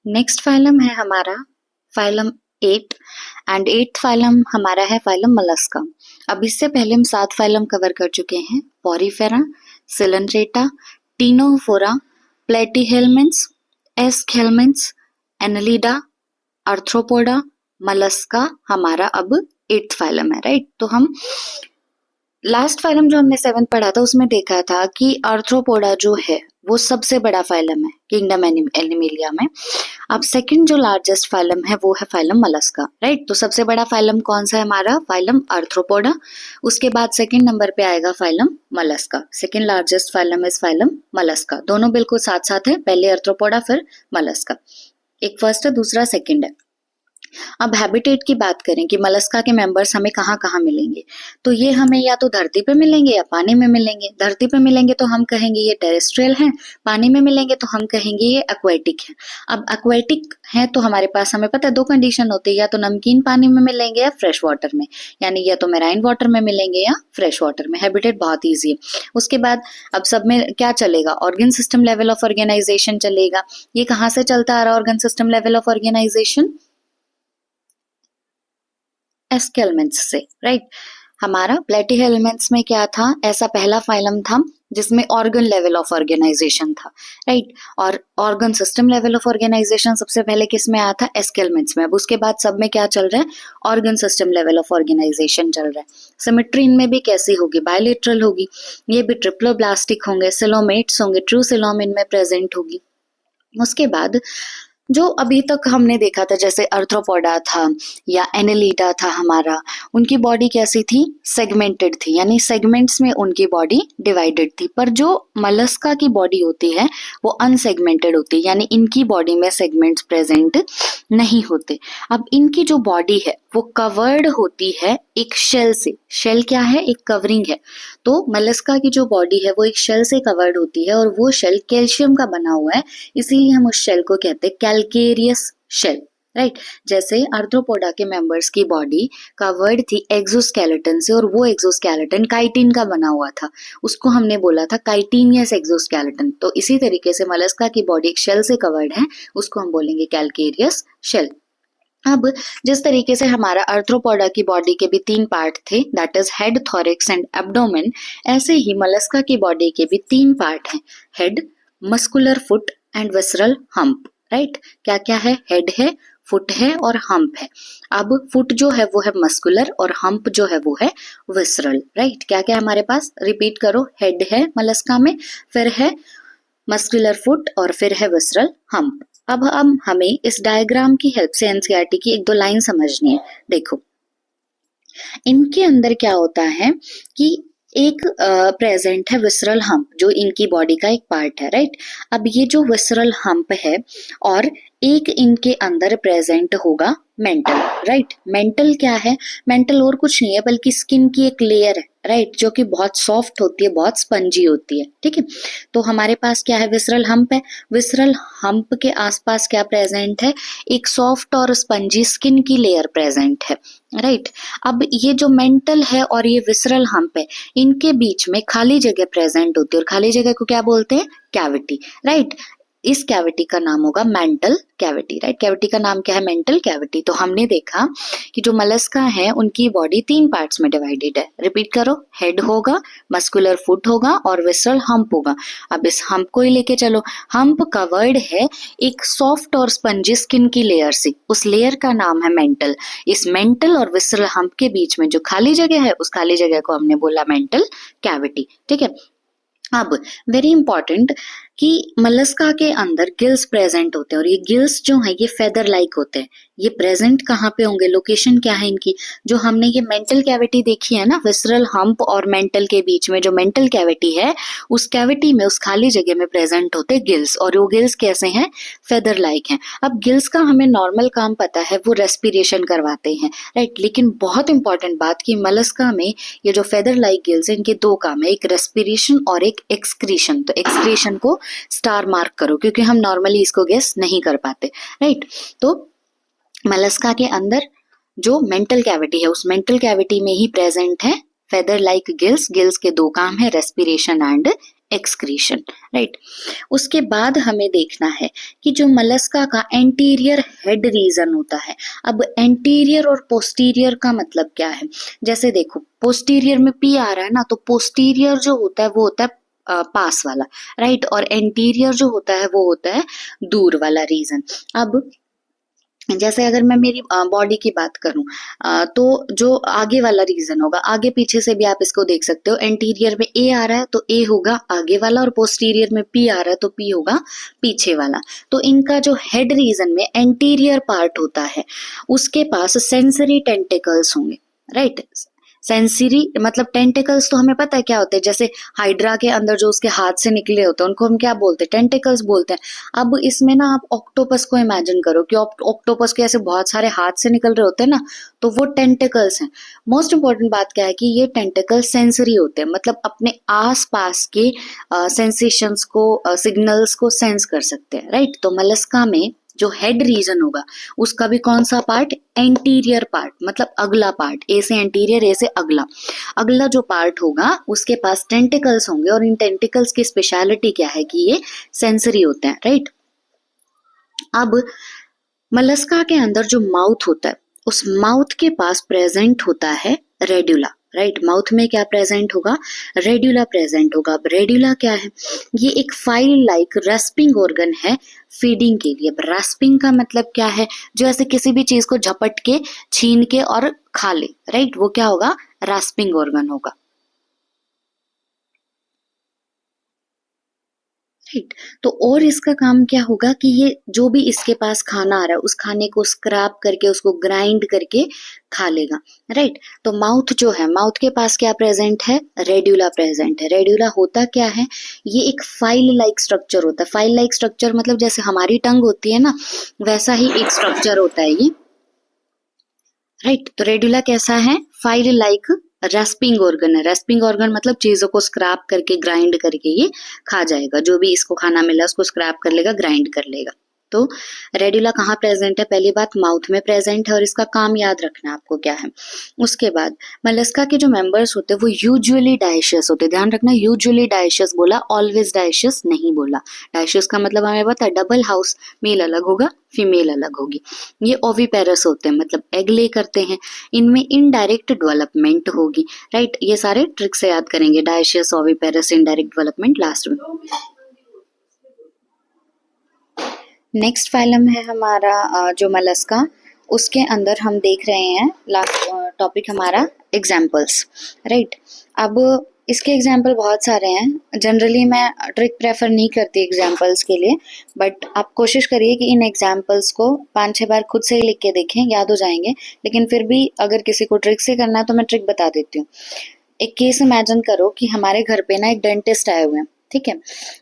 Next phylum है हमारा phylum 8 and 8th phylum हमारा है फाइलम मलस्का। अब इससे पहले हम 7 फाइलम कवर कर चुके हैं, Porifera, Coelenterata, Ctenophora, Platyhelminthes, Aschelminthes, Annelida, Arthropoda, Mollusca हमारा अब 8th फाइलम है, राइट। तो हम लास्ट फाइलम जो हमने 7th पढ़ा था उसमें देखा था कि आर्थ्रोपोडा जो है वो सबसे बड़ा फाइलम है किंगडम एनिमेलिया में। अब सेकंड जो लार्जेस्ट फाइलम है वो है फाइलम मलस्का, राइट। तो सबसे बड़ा फाइलम कौन सा है हमारा? Phylum Arthropoda. उसके बाद सेकंड नंबर पे आएगा phylum Mollusca. Second largest phylum is phylum Mollusca. दोनों बिल्कुल साथ साथ है, पहले आर्थ्रोपोडा फिर मलस्का। एक फर्स्ट है, दूसरा सेकंड है। अब हैबिटेट की बात करें कि मलस्का के मेंबर्स हमें कहाँ कहाँ मिलेंगे, तो ये हमें या तो धरती पे मिलेंगे या पानी में मिलेंगे। धरती पे मिलेंगे तो हम कहेंगे ये टेरेस्ट्रियल हैं, पानी में मिलेंगे तो हम कहेंगे ये एक्वेटिक है। अब एक्वेटिक है तो हमारे पास, हमें पता है 2 कंडीशन होती है, या तो नमकीन पानी में मिलेंगे या फ्रेश वाटर में, यानी या तो मेराइन वाटर में मिलेंगे या फ्रेश वाटर में। हैबिटेट बहुत ईजी है। उसके बाद अब सब में क्या चलेगा? Organ system level of organisation चलेगा। ये कहाँ से चलता आ रहा है organ system level of organisation? Aschelminthes से, राइट। हमारा प्लेटीहेलमिन्ट्स में क्या था? ऐसा पहला फाइलम था जिसमें ऑर्गन लेवल ऑफ ऑर्गेनाइजेशन था, राइट। और organ system level of organisation सबसे पहले किस में आया था? एस्केलमेंट्स में। अब उसके बाद सब में क्या चल रहा है? Organ system level of organisation चल रहा है। सिमेट्री इनमें भी कैसी होगी? बायलेटरल होगी। ये भी ट्रिप्लोब्लास्टिक होंगे, सिलोमेट्स होंगे, ट्रू सिलोम इनमें प्रेजेंट होगी। उसके बाद जो अभी तक हमने देखा था, जैसे आर्थ्रोपोडा था या एनालिडा था हमारा, उनकी बॉडी कैसी थी? सेगमेंटेड थी, यानी सेगमेंट्स में उनकी बॉडी डिवाइडेड थी। पर जो मलस्का की बॉडी होती है वो अनसेगमेंटेड होती है, यानी इनकी बॉडी में सेगमेंट्स प्रेजेंट नहीं होते। अब इनकी जो बॉडी है वो कवर्ड होती है एक शेल से। शेल क्या है? एक कवरिंग है। तो मलस्का की जो बॉडी है वो एक शेल से कवर्ड होती है, और वो शेल कैल्शियम का बना हुआ है, इसीलिए हम उस शेल को कहते हैं कैल्केरियस शेल, राइट। जैसे आर्थ्रोपोडा के मेंबर्स की बॉडी कवर्ड थी एक्सोस्केलेटन से, और वो एक्सोस्केलेटन काइटिन का बना हुआ था, उसको हमने बोला था काइटिनियस एक्सोस्केलेटन। तो इसी तरीके से मलस्का की बॉडी एक शेल से कवर्ड है, उसको हम बोलेंगे कैल्केरियस शेल। अब जिस तरीके से हमारा आर्थ्रोपोडा की बॉडी के भी 3 पार्ट थे, that is head, thorax and abdomen, ऐसे ही मलस्का की बॉडी के भी 3 पार्ट हैं, head, muscular foot and visceral hump, right. क्या क्या है? हेड है, फुट है और हम्प है। अब फुट जो है वो है मस्कुलर और हम्प जो है वो है विसरल, राइट। क्या क्या हमारे पास? रिपीट करो। हेड है मलस्का में, फिर है मस्कुलर फुट और फिर है विसरल हम्प। अब हमें इस डायग्राम की हेल्प से एनसीईआरटी की 1-2 लाइन समझनी है। देखो, इनके अंदर क्या होता है कि एक प्रेजेंट है विसरल हम्प, जो इनकी बॉडी का एक पार्ट है, राइट। अब ये जो विसरल हम्प है, और एक इनके अंदर प्रेजेंट होगा मेंटल, राइट। मेंटल क्या है? मेंटल और कुछ नहीं है बल्कि स्किन की एक लेयर है, राइट, जो कि बहुत सॉफ्ट होती है, बहुत स्पंजी होती है, ठीक है। तो हमारे पास क्या है? विसरल हम्प है। विसरल हम्प के आसपास क्या प्रेजेंट है? एक सॉफ्ट और स्पंजी स्किन की लेयर प्रेजेंट है, राइट। अब ये जो मेंटल है और ये विसरल हम्प है, इनके बीच में खाली जगह प्रेजेंट होती है, और खाली जगह को क्या बोलते हैं? Cavity, right. इस कैविटी का नाम होगा मेंटल कैविटी, राइट। कैविटी का नाम क्या है? Mantle cavity. तो हमने देखा कि जो मलस्का है उनकी बॉडी 3 पार्ट्स में डिवाइडेड है। रिपीट करो। हेड होगा, मस्कुलर फुट होगा और विसरल हम्प होगा। अब इस हम्प को ही लेके चलो। हम्प कवर्ड है एक सॉफ्ट और स्पंजी स्किन की लेयर से, उस लेयर का नाम है मेंटल। इस मेंटल और विसरल हम्प के बीच में जो खाली जगह है, उस खाली जगह को हमने बोला मेंटल कैविटी, ठीक है। अब वेरी इंपॉर्टेंट कि मलस्का के अंदर गिल्स प्रेजेंट होते हैं, और ये गिल्स जो है ये फेदर लाइक होते हैं। ये प्रेजेंट कहाँ पे होंगे? लोकेशन क्या है इनकी? जो हमने ये मेंटल कैविटी देखी है ना, विसरल हम्प और मेंटल के बीच में जो मेंटल कैविटी है, उस कैविटी में, उस खाली जगह में प्रेजेंट होते गिल्स, और वो गिल्स कैसे हैं? फेदर लाइक हैं। अब गिल्स का हमें नॉर्मल काम पता है, वो रेस्पिरेशन करवाते हैं, राइट। लेकिन बहुत इंपॉर्टेंट बात कि मलस्का में ये जो फेदर लाइक गिल्स है, इनके 2 काम है, एक रेस्पिरेशन और एक एक्सक्रीशन। तो एक्सक्रीशन को स्टार मार्क करो, क्योंकि हम नॉर्मली इसको गेस नहीं कर पाते, राइट। तो मलस्का के अंदर जो मेंटल कैविटी है, उस मेंटल कैविटी में ही प्रेजेंट है फेदर लाइक गिल्स। गिल्स के 2 काम है, रेस्पिरेशन एंड एक्सक्रीशन, राइट। उसके बाद हमें देखना है कि जो मलस्का का एंटीरियर हेड रीजन होता है, अब एंटीरियर और पोस्टीरियर का मतलब क्या है, जैसे देखो पोस्टीरियर में पी आ रहा है ना, तो पोस्टीरियर जो होता है वो होता है पास वाला, राइट, और एंटीरियर जो होता है वो होता है दूर वाला रीजन। अब जैसे अगर मैं मेरी बॉडी की बात करूं, तो जो आगे वाला रीजन होगा, आगे पीछे से भी आप इसको देख सकते हो, एंटीरियर में ए आ रहा है तो ए होगा आगे वाला, और पोस्टीरियर में पी आ रहा है तो पी होगा पीछे वाला। तो इनका जो हेड रीजन में एंटीरियर पार्ट होता है उसके पास सेंसरी टेंटिकल्स होंगे, राइट। सेंसरी मतलब टेंटिकल्स तो हमें पता है क्या होते हैं, जैसे हाइड्रा के अंदर जो उसके हाथ से निकले होते हैं उनको हम क्या बोलते हैं, टेंटिकल्स बोलते हैं। अब इसमें ना आप ऑक्टोपस को इमेजिन करो कि ऑक्टोपस के ऐसे बहुत सारे हाथ से निकल रहे होते हैं ना, तो वो टेंटिकल्स हैं। मोस्ट इंपॉर्टेंट बात क्या है कि ये टेंटिकल्स सेंसरी होते हैं, मतलब अपने आस पास के सेंसेशंस को, सिग्नल्स को सेंस कर सकते हैं, राइट। तो मलस्का में जो हेड रीजन होगा उसका भी कौन सा पार्ट, एंटीरियर पार्ट, मतलब अगला पार्ट, ए से एंटीरियर, ए से अगला, अगला जो पार्ट होगा उसके पास टेंटिकल्स होंगे, और इन टेंटिकल्स की स्पेशलिटी क्या है कि ये सेंसरी होते हैं, राइट। अब मलस्का के अंदर जो माउथ होता है उस माउथ के पास प्रेजेंट होता है रेड्यूला, राइट। माउथ में क्या प्रेजेंट होगा, रेड्यूला प्रेजेंट होगा। अब रेड्यूला क्या है, ये एक फाइल लाइक रेस्पिंग ऑर्गन है फीडिंग के लिए। अब रेस्पिंग का मतलब क्या है, जो ऐसे किसी भी चीज को झपट के, छीन के और खा ले, राइट, वो क्या होगा, रेस्पिंग ऑर्गन होगा, राइट। तो और इसका काम क्या होगा कि ये जो भी इसके पास खाना आ रहा है उस खाने को स्क्रैप करके, उसको ग्राइंड करके खा लेगा, राइट। तो माउथ जो है, माउथ के पास क्या प्रेजेंट है, रेड्यूला प्रेजेंट है। रेड्यूला होता क्या है, ये एक फाइल लाइक स्ट्रक्चर होता है। फाइल लाइक स्ट्रक्चर मतलब जैसे हमारी टंग होती है ना, वैसा ही एक स्ट्रक्चर होता है ये, राइट। तो रेड्यूला कैसा है, फाइल लाइक रेस्पिंग ऑर्गन है। रेस्पिंग ऑर्गन मतलब चीजों को स्क्रैप करके, ग्राइंड करके ये खा जाएगा, जो भी इसको खाना मिला उसको स्क्रैप कर लेगा, ग्राइंड कर लेगा। तो रेड्यूला कहाँ प्रेजेंट है, पहली बात माउथ में प्रेजेंट है, और इसका काम याद रखना है आपको क्या है। उसके बाद मलस्का के जो मेंबर्स होते हैं वो यूजुअली डाइशियस होते हैं। ध्यान रखना, यूजुअली डाइशियस बोला, ऑलवेज डाइशियस नहीं बोला। डाइशियस का मतलब हमें पता है, डबल हाउस, मेल अलग होगा फीमेल अलग होगी। ये ओविपेरस होते हैं, मतलब एग ले करते हैं, इनमें इनडायरेक्ट डेवलपमेंट होगी, राइट। ये सारे ट्रिक से याद करेंगे, dioecious, oviparous, indirect development last में। नेक्स्ट फाइलम है हमारा जो मलस्का, उसके अंदर हम देख रहे हैं लास्ट टॉपिक हमारा एग्जाम्पल्स, राइट। अब इसके एग्जाम्पल बहुत सारे हैं। जनरली मैं ट्रिक प्रेफर नहीं करती एग्जाम्पल्स के लिए, बट आप कोशिश करिए कि इन एग्जाम्पल्स को 5-6 बार खुद से ही लिख के देखें, याद हो जाएंगे। लेकिन फिर भी अगर किसी को ट्रिक से करना है तो मैं ट्रिक बता देती हूँ। एक केस इमेजिन करो कि हमारे घर पे ना एक डेंटिस्ट आए हुए हैं, ठीक है।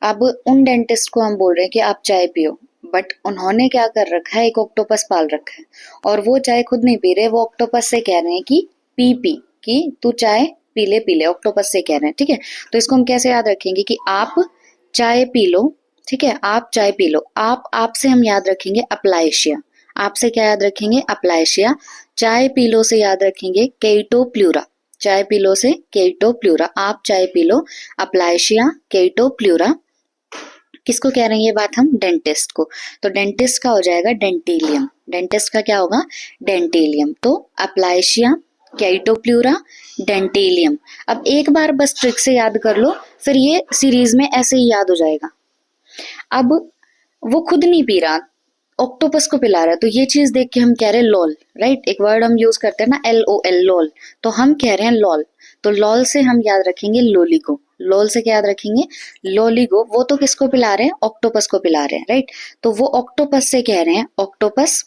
अब उन डेंटिस्ट को हम बोल रहे हैं कि आप चाय पियो, बट उन्होंने क्या कर रखा है, एक ऑक्टोपस पाल रखा है, और वो चाय खुद नहीं पी रहे, वो ऑक्टोपस से कह रहे हैं कि पी कि तू चाय पी ले, ऑक्टोपस से कह रहे हैं, ठीक है। तो इसको हम कैसे याद रखेंगे कि आप चाय पी लो, ठीक है, आप चाय पी लो। आपसे हम याद रखेंगे अप्लाइशिया, आपसे क्या याद रखेंगे, अप्लाइशिया। चाय पी लो से याद रखेंगे केटो प्लूरा, चाय पी लो से केटो प्लूरा, आप चाय पी लो, अप्लाइशिया, केटो प्लूरा। किसको कह रहे हैं ये बात हम, डेंटिस्ट को। तो डेंटिस्ट का हो जाएगा डेंटेलियम, डेंटिस्ट का क्या होगा, डेंटेलियम। तो अप्लाइशिया, कैटोप्लूरा, डेंटेलियम। अब एक बार बस ट्रिक से याद कर लो, फिर ये सीरीज में ऐसे ही याद हो जाएगा। अब वो खुद नहीं पी रहा, ऑक्टोपस को पिला रहा है, तो ये चीज देख के हम कह रहे हैं लॉल, राइट। एक वर्ड हम यूज करते हैं ना, LOL, लॉल, तो हम कह रहे हैं लॉल। तो लॉल से हम याद रखेंगे लोलिगो, लॉल से क्या याद रखेंगे, लोलिगो। वो तो किसको पिला रहे हैं, ऑक्टोपस को पिला रहे हैं, राइट। तो वो ऑक्टोपस से कह रहे हैं ऑक्टोपस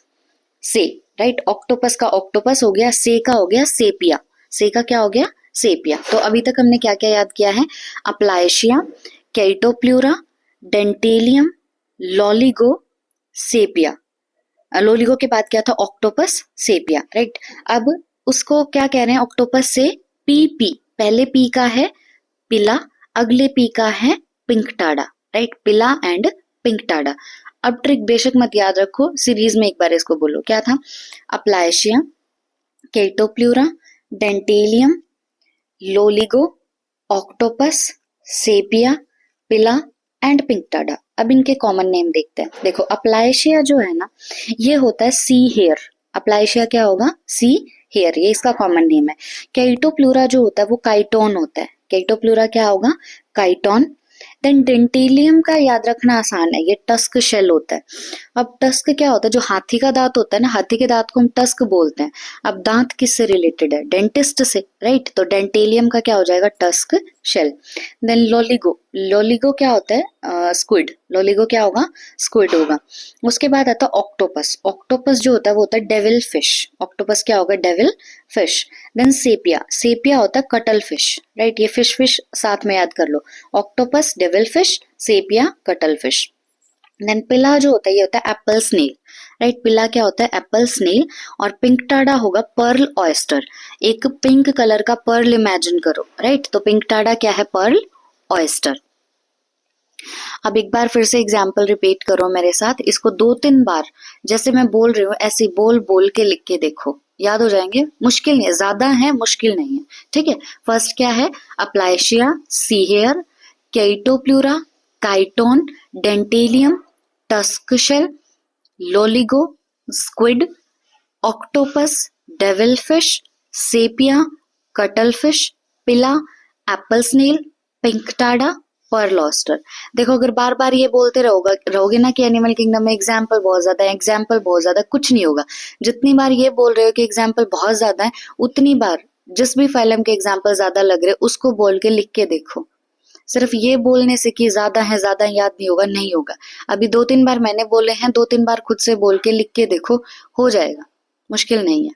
से, राइट। ऑक्टोपस का ऑक्टोपस हो गया, से का हो गया सेपिया, से का क्या हो गया, सेपिया। तो अभी तक हमने क्या क्या याद किया है, अप्लाइशिया, कैटोप्लूरा, डेंटेलियम, लॉलिगो, सेपिया। लोलिगो के बाद क्या था, ऑक्टोपस, सेपिया, राइट। अब उसको क्या कह रहे हैं, ऑक्टोपस से पी, पहले पी का है पिला, अगले पी का है पिंकटाडा, राइट, पिला एंड पिंकटाडा। अब ट्रिक बेशक मत याद रखो, सीरीज में एक बार इसको बोलो, क्या था, अप्लाइशिया, केटोप्लूरा, डेंटेलियम, लोलिगो, ऑक्टोपस, सेपिया, पिला एंड पिंकटाडा। अब इनके कॉमन नेम देखते हैं। देखो अप्लाइशिया जो है ना, ये होता है सी हेयर। अप्लाइशिया क्या होगा? सी हेयर, ये इसका कॉमन नेम है। कैटोप्लूरा जो होता है वो काइटोन होता है। कैटोप्लूरा क्या होगा? काइटोन। देन डेंटेलियम का याद रखना आसान है, ये टस्क शेल होता है। अब टस्क क्या होता है? जो हाथी का दांत होता है ना, हाथी के दांत को हम टस्क बोलते हैं। अब दांत किससे रिलेटेड है? डेंटिस्ट से, राइट? तो डेंटेलियम का क्या हो जाएगा? Tusk shell. Then Loligo, Loligo क्या होता है? स्क्विड। लोलिगो क्या होगा? स्क्विड होगा। उसके बाद आता है ऑक्टोपस। ऑक्टोपस जो होता है वो होता है डेविल फिश। ऑक्टोपस क्या होगा? Devil fish. Then Sepia, Sepia होता है कटल फिश, राइट? ये फिश फिश साथ में याद कर लो। Octopus, devil fish, Sepia, cuttle fish. Then Pila जो होता है ये होता है एप्पल स्नेल, राइट? पिला क्या होता है? Apple snail. और पिंकटाडा होगा पर्ल ऑयस्टर। एक पिंक कलर का पर्ल इमेजिन करो, राइट? तो पिंकटाडा क्या है? Pearl oyster. अब एक बार फिर से एग्जाम्पल रिपीट करो मेरे साथ, इसको 2-3 बार जैसे मैं बोल रही हूँ ऐसे बोल बोल के लिख के देखो, याद हो जाएंगे। मुश्किल नहीं है, ज्यादा है, मुश्किल नहीं है, ठीक है? फर्स्ट क्या है? Aplysia, sea hare, Chaetopleura, chiton, Dentalium, tusk shell, Loligo, squid, octopus, devilfish, Sepia, cuttlefish, Pila, apple snail, Pinctada, pearl oyster. देखो अगर बार बार ये बोलते रहोगे ना कि एनिमल किंगडम में एग्जाम्पल बहुत ज्यादा है, एग्जाम्पल बहुत ज्यादा, कुछ नहीं होगा। जितनी बार ये बोल रहे हो कि एग्जाम्पल बहुत ज्यादा है, उतनी बार जिस भी फाइलम के एग्जाम्पल ज्यादा लग रहे उसको बोल के लिख के देखो। सिर्फ ये बोलने से कि ज्यादा है ज्यादा याद नहीं होगा, नहीं होगा। अभी 2-3 बार मैंने बोले हैं, 2-3 बार खुद से बोल के लिख के देखो, हो जाएगा, मुश्किल नहीं है।